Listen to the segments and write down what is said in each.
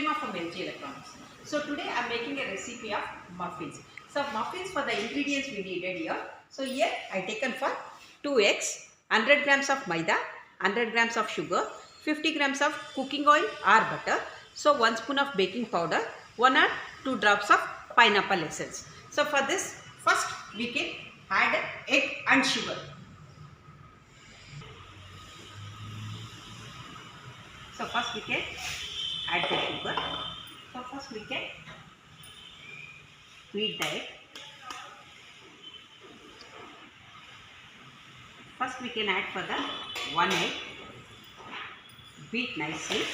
Disclaimer from LG Electronics. So today I am making a recipe of muffins. So muffins, for the ingredients we needed here. So here I taken for 2 eggs, 100 grams of maida, 100 grams of sugar, 50 grams of cooking oil or butter. So 1 spoon of baking powder, 1 or 2 drops of pineapple essence. So for this, first we can add egg and sugar. So first we can add the sugar. So first we can beat the egg. First we can add for the 1 egg. Beat nicely.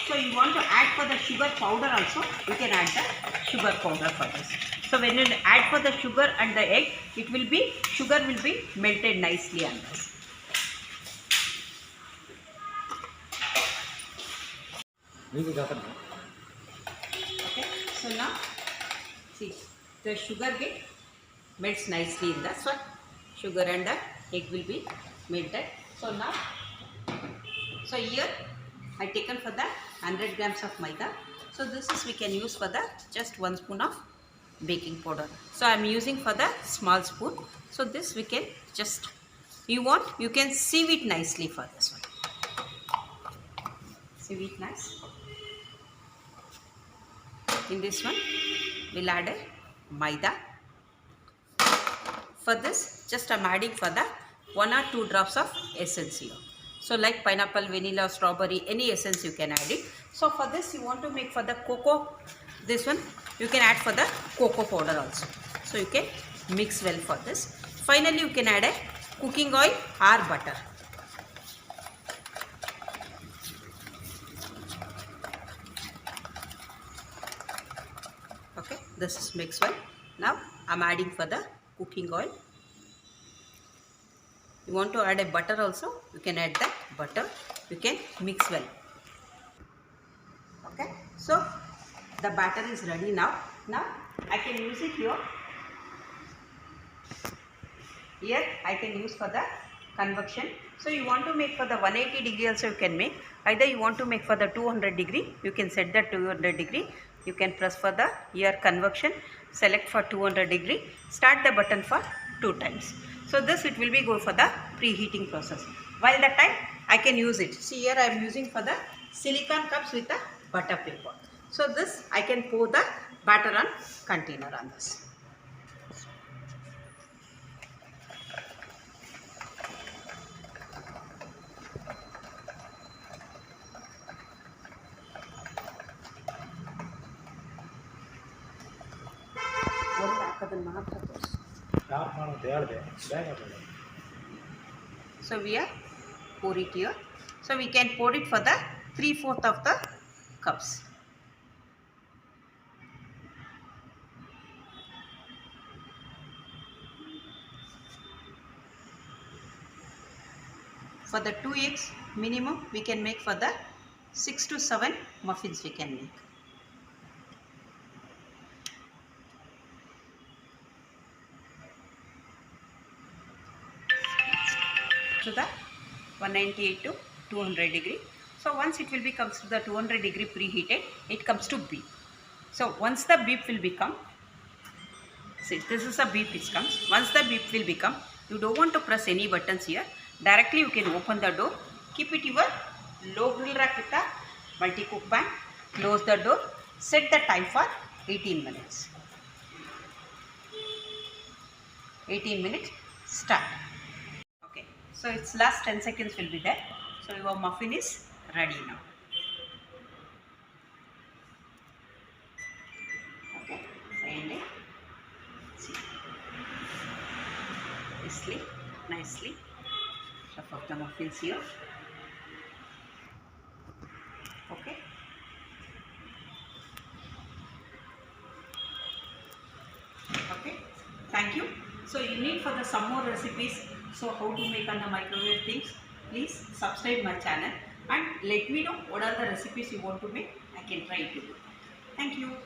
So you want to add for the sugar powder also, you can add the sugar powder for this. So when you add for the sugar and the egg, sugar will be melted nicely on this. Okay, so now see the sugar melts nicely in the one. Sugar and the egg will be melted. So now, so here I taken for the 100 grams of maida. So this is we can use for the just 1 spoon of baking powder. So I am using for the small spoon. So this we can just, you can sieve it nicely for this one. Sieve it nice. In this one, we'll add a maida. For this, just I'm adding for the 1 or 2 drops of essence here. So like pineapple, vanilla, strawberry, any essence you can add it. So for this, you want to make for the cocoa, this one, you can add for the cocoa powder also. So you can mix well for this. Finally, you can add a cooking oil or butter. Okay, this is mixed well. Now I'm adding for the cooking oil. You want to add a butter also, you can add that butter. You can mix well. Okay, so the batter is ready now. Now I can use it here. Here I can use for the convection. So you want to make for the 180 degree also you can make. Either you want to make for the 200 degree, you can set that 200 degree. You can press for the here convection, select for 200 degree, start the button for 2 times. So this it will be go for the preheating process. While that time I can use it. See here I am using for the silicone cups with the butter paper. So this I can pour the batter on container on this. So we are pour it here. So we can pour it for the 3/4 of the cups. For the 2 eggs minimum we can make for the 6 to 7 muffins we can make. To the 198 to 200 degree. So once it will be comes to the 200 degree preheated, it comes to beep. So once the beep will become, see this is a beep which comes. Once the beep will become, you don't want to press any buttons here. Directly you can open the door, keep it your low grill rack with the multi-cook pan, close the door, set the time for 18 minutes. 18 minutes, start. Okay, so its last 10 seconds will be there. So your muffin is ready now. Okay, finally, see, nicely, stuff of the muffins here. Okay. Okay, thank you. So you need for the some more recipes, so how to make on the microwave things, please subscribe my channel and let me know what are the recipes you want to make. I can try to do. Thank you.